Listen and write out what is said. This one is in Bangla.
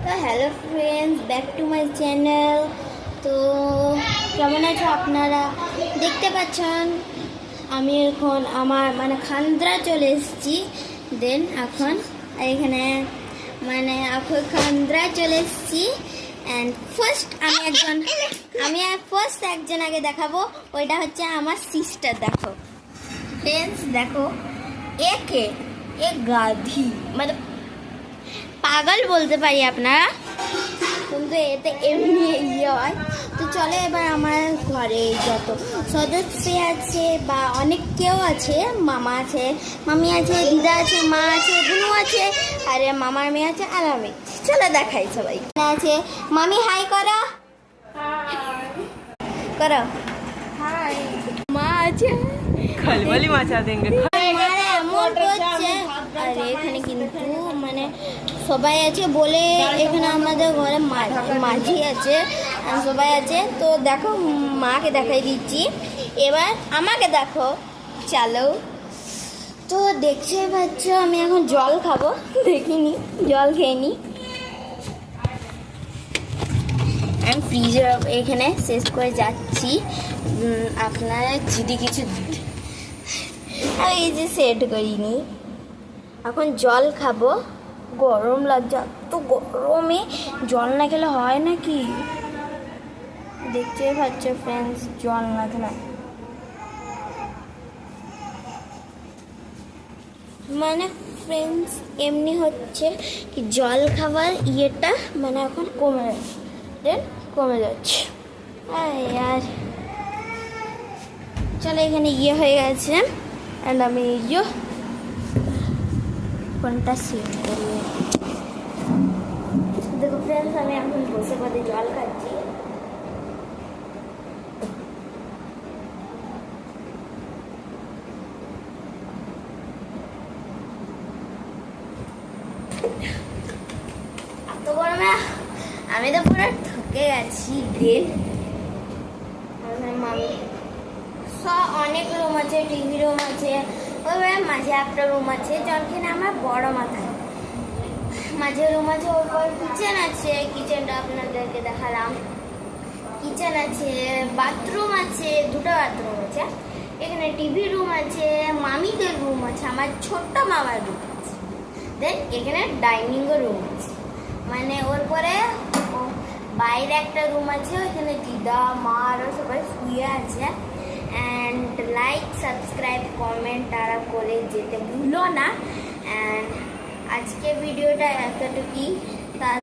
তো hello friends, back to my channel. তো কেমন আছো আপনারা? দেখতে পাচ্ছেন আমি এখন আমার খান্দ্রা চলে এসেছি। দেন এখন এখানে এখন খান্দ্রা চলে এসেছি। অ্যান্ড ফার্স্ট একজন আগে দেখাবো, ওইটা হচ্ছে আমার সিস্টার। দেখো ফ্রেন্ডস, দেখো এ গাধি পাগল বলতে পারি আপনারা, কিন্তু এতে এমনি হয়। তো চলে এবার আমার ঘরে যত সদস্য আছে বা অনেক কেউ আছে, মামা আছে, মামি আছে, দিদা আছে, মা আছে, বুনু আছে, আরে মামার মেয়ে আছে, আর আমি। চলো দেখাই সবাই আছে। মামি হাই করো, করো হাই। মা আছে, खलबली मचा देंगे। আরে এখানে কিন্তু সবাই আছে বলে এখানে আমাদের ঘরে মাঝি আছে, সবাই আছে। তো দেখো মাকে দেখাই দিচ্ছি, এবার আমাকে দেখো। চলো, তো দেখতে পাচ্ছ আমি এখন জল খাবো, দেখিনি জল খেয়ে নি। আমি ফ্রিজে এখানে শেষ করে যাচ্ছি। আপনারা যদি কিছু এই যে সেট করিনি, এখন জল খাবো। গরম লাগছে, এত গরমে জল না খেলে হয় নাকি? দেখতেই পাচ্ছ ফ্রেন্ডস, জল না খেলে ফ্রেন্ডস এমনি হচ্ছে কি জল খাবার ইয়েটা এখন কমে যাচ্ছে। আর চলো এখানে ইয়ে হয়ে গেছে, অ্যান্ড আমি কোনটা সেট করি। দেখো ফ্রেন্ডস, আমি এখন বসে পদে জল খাচ্ছি। এত গরমে আমি তো পুরো ঠকে গেছি। মামি অনেক রুম আছে, টিভি রুম আছে, ওই মাঝে একটা রুম আছে যেখানে আমার বড় মাথা। মাঝে রুম আছে, ওর পর কিচেন আছে, কিচেনটা আপনাদেরকে দেখালাম। কিচেন আছে, বাথরুম আছে, দুটো বাথরুম আছে। এখানে টিভি রুম আছে, মামিদের রুম আছে, আমার ছোট্ট মামার রুম আছে। দেন এখানে ডাইনিং রুম আছে, ওর পরে বাইরে একটা রুম আছে, ওইখানে দিদা মা আরও সবাই শুয়ে আছে। অ্যান্ড লাইক, সাবস্ক্রাইব, কমেন্ট তারা করে যেতে ভুলো না। অ্যান্ড আজকে ভিডিওটা এতটুকুই।